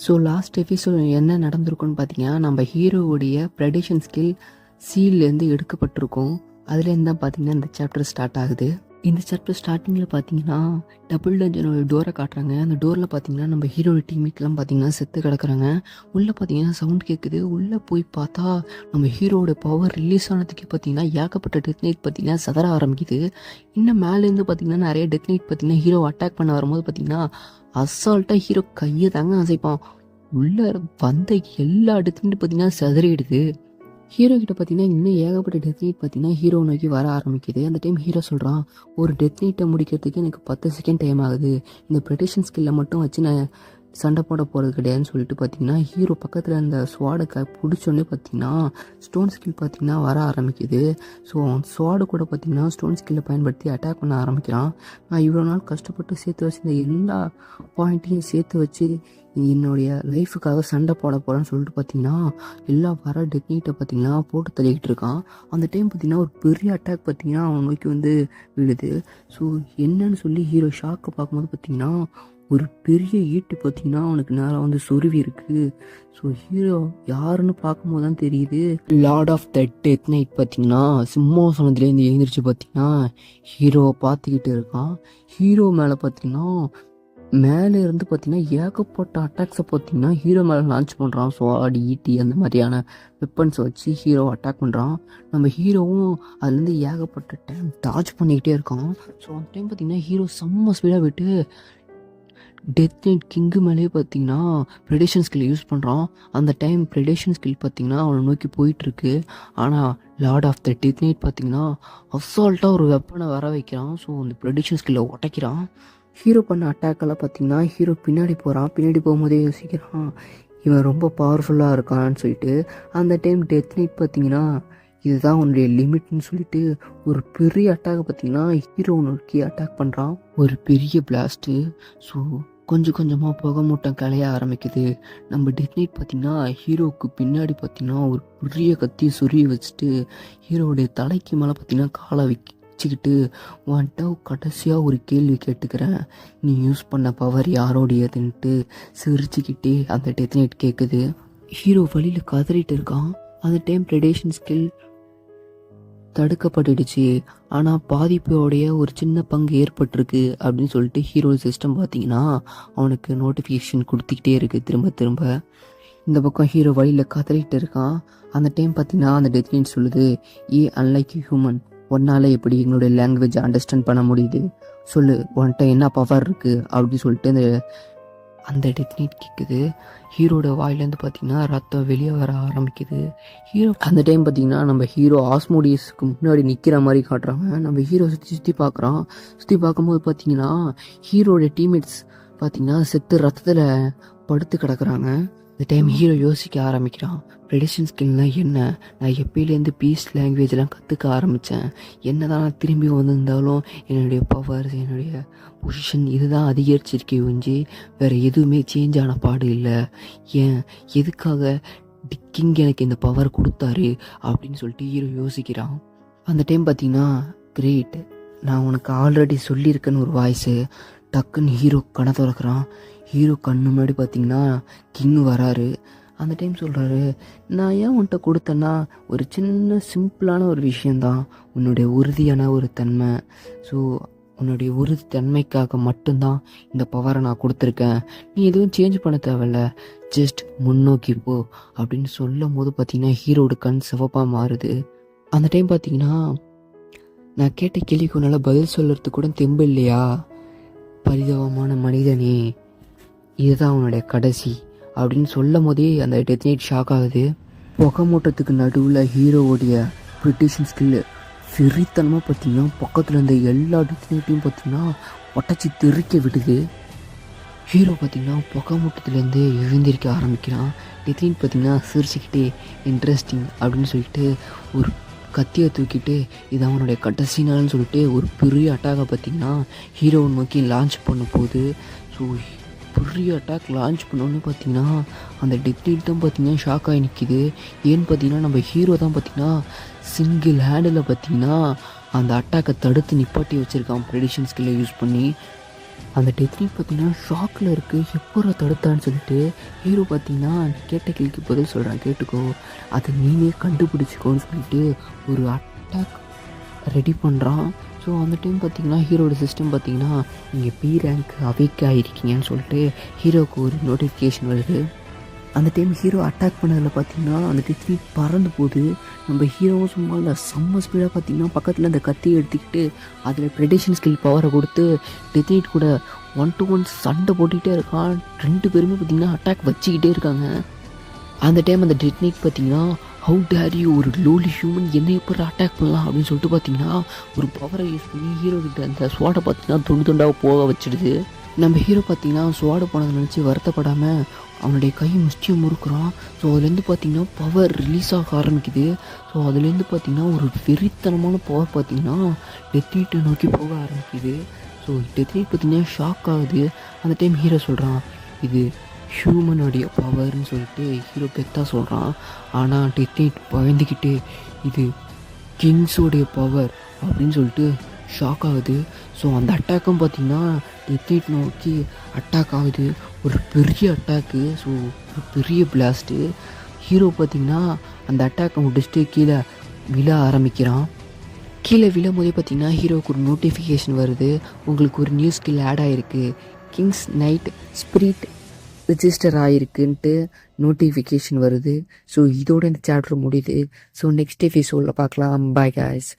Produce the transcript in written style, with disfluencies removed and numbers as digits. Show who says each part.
Speaker 1: So last episode என்ன நடந்திருக்குன்னு பார்த்தீங்கன்னா, நம்ம ஹீரோவுடைய ப்ரெடிஷன் ஸ்கில் சீல்லேருந்து எடுக்கப்பட்டிருக்கும். அதுலேருந்து தான் பார்த்தீங்கன்னா இந்த சாப்டர் ஸ்டார்ட் ஆகுது. இந்த சாப்டர் ஸ்டார்டிங்கில் பார்த்தீங்கன்னா டபுள் டஞ்சனோட டோரை காட்டுறாங்க. அந்த டோரில் பார்த்தீங்கன்னா நம்ம ஹீரோட டீமேட்லாம் பார்த்தீங்கன்னா செத்து கிடக்குறாங்க. உள்ளே பார்த்தீங்கன்னா சவுண்ட் கேட்குது. உள்ளே போய் பார்த்தா நம்ம ஹீரோட பவர் ரிலீஸ் ஆனதுக்கு பார்த்தீங்கன்னா ஏகப்பட்ட டெத் நைட் பார்த்தீங்கன்னா சதற ஆரம்பிக்குது. இன்னும் மேலேருந்து பார்த்தீங்கன்னா நிறைய டெத் நைட் பார்த்தீங்கன்னா ஹீரோ அட்டாக் பண்ண வரும்போது பார்த்தீங்கன்னா அசால்ட்டாக ஹீரோ கையை தாங்க அசைப்பான். உள்ளே வந்த எல்லா டெத் நைட் பார்த்தீங்கன்னா சதறிடுது. ஹீரோ கிட்ட பார்த்தீங்கன்னா இன்னும் ஏகப்பட்ட டெத் நைட் பார்த்தீங்கன்னா ஹீரோ நோக்கி வர ஆரம்பிக்குது. அந்த டைம் ஹீரோ சொல்கிறான், ஒரு டெத் நைட்டை முடிக்கிறதுக்கு எனக்கு 10 செகண்ட் டைம் ஆகுது. இந்த ப்ரெடிஷன் ஸ்கில்லை மட்டும் வச்சு நான் சண்டை போட போகிறது கிடையாதுன்னு சொல்லிட்டு பார்த்தீங்கன்னா ஹீரோ பக்கத்தில் அந்த ஸ்வாடை பிடிச்சோன்னே பார்த்தீங்கன்னா ஸ்டோன் ஸ்கில் பார்த்தீங்கன்னா வர ஆரம்பிக்குது. ஸோ ஸ்வாடு கூட பார்த்தீங்கன்னா ஸ்டோன் ஸ்கில்லை பயன்படுத்தி அட்டாக் பண்ண ஆரம்பிக்கிறான். நான் இவ்வளோ நாள் கஷ்டப்பட்டு சேர்த்து வச்சு இந்த எல்லா பாயிண்ட்டையும் சேர்த்து வச்சு என்னுடைய லைஃபுக்காக சண்டை போட போகிறேன்னு சொல்லிட்டு பார்த்தீங்கன்னா எல்லா வர டெக்னிக்கை பார்த்தீங்கன்னா போட்டு தள்ளிக்கிட்டு இருக்கான். அந்த டைம் பார்த்தீங்கன்னா ஒரு பெரிய அட்டாக் பார்த்தீங்கன்னா அவன் நோக்கி வந்து விழுது. ஸோ என்னன்னு சொல்லி ஹீரோ ஷாக்கை பார்க்கும்போது பார்த்தீங்கன்னா ஒரு பெரிய ஈட்டு பார்த்தீங்கன்னா அவனுக்கு நேரம் வந்து சொருவி இருக்குது. ஸோ ஹீரோ யாருன்னு பார்க்கும்போது தான் தெரியுது, lord of the death knight பார்த்தீங்கன்னா சிம்மாசனத்துலேருந்து எழுந்திரிச்சு பார்த்தீங்கன்னா ஹீரோவை பார்த்துக்கிட்டு இருக்கான். ஹீரோ மேலே பார்த்தீங்கன்னா மேலே இருந்து பார்த்தீங்கன்னா ஏகப்பட்ட அட்டாக்ஸை பார்த்தீங்கன்னா ஹீரோ மேலே லான்ச் பண்ணுறான். ஸ்வாட், ஈட்டி அந்த மாதிரியான வெப்பன்ஸை வச்சு ஹீரோ அட்டாக் பண்ணுறான். நம்ம ஹீரோவும் அதுலேருந்து ஏகப்பட்ட டைம் டார்ச் பண்ணிக்கிட்டே இருக்கான். ஸோ அந்த டைம் பார்த்தீங்கன்னா ஹீரோ செம்ம ஸ்பீடாக விட்டு டெத் நைட் கிங்கு மேலேயே பார்த்தீங்கன்னா ப்ரெடிஷன் ஸ்கில் யூஸ் பண்ணுறான். அந்த டைம் ப்ரெடிஷன் ஸ்கில் பார்த்தீங்கன்னா அவனை நோக்கி போயிட்டுருக்கு. ஆனால் lord of the death knight பார்த்தீங்கன்னா அசால்ட்டாக ஒரு வெப்பனை வர வைக்கிறான். ஸோ அந்த ப்ரெடிஷன் ஸ்கில்லை உடைக்கிறான். ஹீரோ பண்ண அட்டாக்கெல்லாம் பார்த்தீங்கன்னா ஹீரோ பின்னாடி போகிறான். பின்னாடி போகும்போதே யோசிக்கிறான், இவன் ரொம்ப பவர்ஃபுல்லாக இருக்கான்னு சொல்லிட்டு. அந்த டைம் டெத் நைட் பார்த்தீங்கன்னா இதுதான் உன்னுடைய லிமிட்னு சொல்லிட்டு ஒரு பெரிய அட்டாக் பார்த்தீங்கன்னா ஹீரோ நோக்கி அட்டாக் பண்ணுறான். ஒரு பெரிய பிளாஸ்ட்டு. ஸோ கொஞ்சம் கொஞ்சமாக புகை மூட்டம் கலைய ஆரம்பிக்குது. நம்ம டெத் நைட் பார்த்தீங்கன்னா ஹீரோவுக்கு பின்னாடி பார்த்தீங்கன்னா ஒரு பெரிய கத்தி சொருவி வச்சுட்டு ஹீரோவுடைய தலைக்கு மேலே பார்த்தீங்கன்னா காலை வச்சுக்கிட்டு வந்துட்டு கடைசியாக ஒரு கேள்வி கேட்டுக்கிறேன், நீ யூஸ் பண்ண பவர் யாரோடையதுன்ட்டு சிரிச்சுக்கிட்டே அந்த டெத் நைட் கேட்குது. ஹீரோ வழியில் கதறிட்டு இருக்கான். அந்த டைம் ப்ரெடிஷன் ஸ்கில் தடுக்கப்பட்டுடுச்சு, ஆனால் பாதிப்போடைய ஒரு சின்ன பங்கு ஏற்பட்டிருக்கு அப்படின்னு சொல்லிட்டு ஹீரோ சிஸ்டம் பார்த்தீங்கன்னா அவனுக்கு நோட்டிஃபிகேஷன் கொடுத்துக்கிட்டே இருக்குது திரும்ப திரும்ப. இந்த பக்கம் ஹீரோ வழியில் கதறிட்டு இருக்கான். அந்த டைம் பார்த்தீங்கன்னா அந்த டெத் நைட் சொல்லுது, அன்லைக் ஹியூமன், ஒன்னால் எப்படி எங்களுடைய லாங்குவேஜ் அண்டர்ஸ்டாண்ட் பண்ண முடியுது, சொல்லு உன்கிட்ட என்ன பவர் இருக்குது அப்படின்னு சொல்லிட்டு அந்த டெத் நைட் கேட்குது. ஹீரோட வாயிலேருந்து பார்த்தீங்கன்னா ரத்தம் வெளியே வர ஆரம்பிக்குது. ஹீரோ அந்த டைம் பார்த்தீங்கன்னா நம்ம ஹீரோ ஆஸ்மோடியஸுக்கு முன்னாடி நிற்கிற மாதிரி காட்டுறாங்க. நம்ம ஹீரோ சுற்றி பார்க்குறான். சுற்றி பார்க்கும்போது பார்த்தீங்கன்னா ஹீரோட டீம்மேட்ஸ் பார்த்தீங்கன்னா செத்து ரத்தத்தில் படுத்து கிடக்குறாங்க. இந்த டைம் ஹீரோ யோசிக்க ஆரம்பிக்கிறான், ப்ரெடிஷன் ஸ்கில்னால் என்ன, நான் எப்பயிலேருந்து பீஸ் லாங்குவேஜ்லாம் கற்றுக்க ஆரம்பித்தேன், என்ன தான் நான் திரும்பி வந்திருந்தாலும் என்னுடைய பவர்ஸ், என்னுடைய பொசிஷன் இதுதான் அதிகரிச்சிருக்கே ஒழிஞ்சு வேறு எதுவுமே சேஞ்ச் ஆன பாடு இல்லை. ஏன் எதுக்காக கிங் எனக்கு இந்த பவர் கொடுத்தாரு அப்படின்னு சொல்லிட்டு ஹீரோ யோசிக்கிறான். அந்த டைம் பார்த்தீங்கன்னா கிரேட், நான் உனக்கு ஆல்ரெடி சொல்லியிருக்கேன்னு ஒரு வாய்ஸு. டக்குன்னு ஹீரோ கண்ணை திறக்கிறான். ஹீரோ கண்ணு முன்னாடி பார்த்தீங்கன்னா கிங் வராரு. அந்த டைம் சொல்கிறாரு, நான் ஏன் உன்கிட்ட கொடுத்தேன்னா ஒரு சின்ன சிம்பிளான ஒரு விஷயந்தான், உன்னுடைய உறுதியான ஒரு தன்மை. ஸோ உன்னுடைய உறுதி தன்மைக்காக மட்டும்தான் இந்த பவரை நான் கொடுத்துருக்கேன், நீ எதுவும் சேஞ்ச் பண்ண தேவையில்ல, ஜஸ்ட் முன்னோக்கி போ அப்படின்னு சொல்லும் போது பார்த்தீங்கன்னா ஹீரோட கண் சிவப்பாக மாறுது. அந்த டைம் பார்த்தீங்கன்னா, நான் கேட்ட கேள்விக்கு உன்னால் பதில் சொல்கிறதுக்கு கூட தெம்பு இல்லையா பரிதாபமான மனிதனே, இதுதான் அவனுடைய கடைசி அப்படின்னு சொல்லும் போதே அந்த டெத் நைட் ஷாக் ஆகுது. புகை மூட்டத்துக்கு நடுவில் ஹீரோவுடைய ப்ரிட்டிஷன் ஸ்கில்லு சிறித்தனமாக பார்த்தீங்கன்னா பக்கத்தில் இருந்த எல்லா டெத் நைட்டையும் பார்த்தீங்கன்னா உடச்சி தெறிக்க விடுது. ஹீரோ பார்த்தீங்கன்னா புகை மூட்டத்துலேருந்து எழுந்திருக்க ஆரம்பிக்கிறான். டெத் நைட் பார்த்தீங்கன்னா சிரிச்சுக்கிட்டே இன்ட்ரெஸ்டிங் அப்படின்னு சொல்லிட்டு ஒரு கத்தியை தூக்கிட்டு இது அவனுடைய கடைசி நாள்னு சொல்லிட்டு ஒரு பெரிய அட்டாகை பார்த்தீங்கன்னா ஹீரோவை நோக்கி லான்ச் பண்ண போகுது. ஸோ பெரிய அட்டாக் லான்ச் பண்ணோன்னு பார்த்தீங்கன்னா அந்த டெத் நைட் தான் பார்த்தீங்கன்னா ஷாக் ஆகி நிற்கிது. ஏன்னு பார்த்தீங்கன்னா நம்ம ஹீரோ தான் பார்த்தீங்கன்னா சிங்கிள் ஹேண்டில் பார்த்தீங்கன்னா அந்த அட்டாக்கை தடுத்து நிப்பாட்டி வச்சுருக்கான் ப்ரெடிஷன் ஸ்கில்லை யூஸ் பண்ணி. அந்த டெத்னீட் பார்த்தீங்கன்னா ஷாக்கில் இருக்குது, எப்போ தடுத்தான்னு சொல்லிட்டு ஹீரோ பார்த்தீங்கன்னா கேட்ட கேள்விக்கு பதில் சொல்கிறான், கேட்டுக்கோ அதை நீனே கண்டுபிடிச்சிக்கோன்னு சொல்லிட்டு ஒரு அட்டாக் ரெடி பண்ணுறான். ஸோ அந்த டைம் பார்த்திங்கன்னா ஹீரோட சிஸ்டம் பார்த்திங்கன்னா நீங்கள் பி ரேங்க் அவேக் ஆகிருக்கீங்கன்னு சொல்லிட்டு ஹீரோவுக்கு ஒரு நோட்டிஃபிகேஷன் வருது. அந்த டைம் ஹீரோ அட்டாக் பண்ணதில் பார்த்திங்கன்னா அந்த டெத்னீட் பறந்து போகுது. நம்ம ஹீரோவும் சும்மா இல்லை செம்ம ஸ்பீடாக பார்த்திங்கன்னா பக்கத்தில் அந்த கத்தியை எடுத்துக்கிட்டு அதில் ப்ரெடிஷன் ஸ்கில் பவரை கொடுத்து டெத்னீட் கூட 1-to-1 சண்டை போட்டுக்கிட்டே இருக்கான். 2 பேருமே பார்த்திங்கன்னா அட்டாக் வச்சுக்கிட்டே இருக்காங்க. அந்த டைம் அந்த டெத்னீட் பார்த்திங்கன்னா ஹவு டேர் யூ, ஒரு லோலி ஹியூமன் என்னை எப்படி அட்டாக் பண்ணலாம் அப்படின்னு சொல்லிட்டு பார்த்திங்கன்னா ஒரு பவரை யூஸ் பண்ணி ஹீரோ கிட்ட அந்த ஸ்வாடை பார்த்திங்கன்னா துண்டு துண்டாக போக வச்சிடுது. நம்ம ஹீரோ பார்த்திங்கன்னா ஸ்வாடை போனதை நினச்சி வருத்தப்படாமல் அவனுடைய கை முஷ்டியை முறுக்குறான். ஸோ அதுலேருந்து பார்த்திங்கன்னா பவர் ரிலீஸ் ஆக ஆரம்பிக்குது. ஸோ அதுலேருந்து பார்த்திங்கன்னா ஒரு வெறித்தனமான பவர் பார்த்திங்கன்னா டெத்னீட்டை நோக்கி போக ஆரம்பிக்குது. ஸோ டெத்னீட் பார்த்திங்கன்னா ஷாக் ஆகுது. அந்த டைம் ஹீரோ சொல்கிறான் இது ஹியூமனுடைய பவர்னு சொல்லிட்டு ஹீரோ கெத்தாக சொல்கிறான். ஆனால் டெத்னீட் பயந்துக்கிட்டு இது கிங்ஸோடைய பவர் அப்படின்னு சொல்லிட்டு ஷாக் ஆகுது. ஸோ அந்த அட்டாக்கும் பார்த்திங்கன்னா டெத்னீட் நோக்கி அட்டாக் ஆகுது, ஒரு பெரிய அட்டாக்கு. ஸோ ஒரு பெரிய பிளாஸ்ட்டு. ஹீரோ பார்த்திங்கன்னா அந்த அட்டாக்கை முடிச்சுட்டு கீழே விழ ஆரம்பிக்கிறான். கீழே விழும் போதே பார்த்திங்கன்னா ஹீரோவுக்கு ஒரு நோட்டிஃபிகேஷன் வருது, உங்களுக்கு ஒரு நியூ ஸ்கில் ஆட் ஆகிருக்கு, கிங்ஸ் நைட் ஸ்பிரிட் ரிஜிஸ்டர் ஆகிருக்குன்ட்டு நோட்டிஃபிகேஷன் வருது. ஸோ இதோட இந்த சாப்டர் முடியுது. ஸோ நெக்ஸ்ட் எபிசோடில் பார்க்கலாம். Bye guys.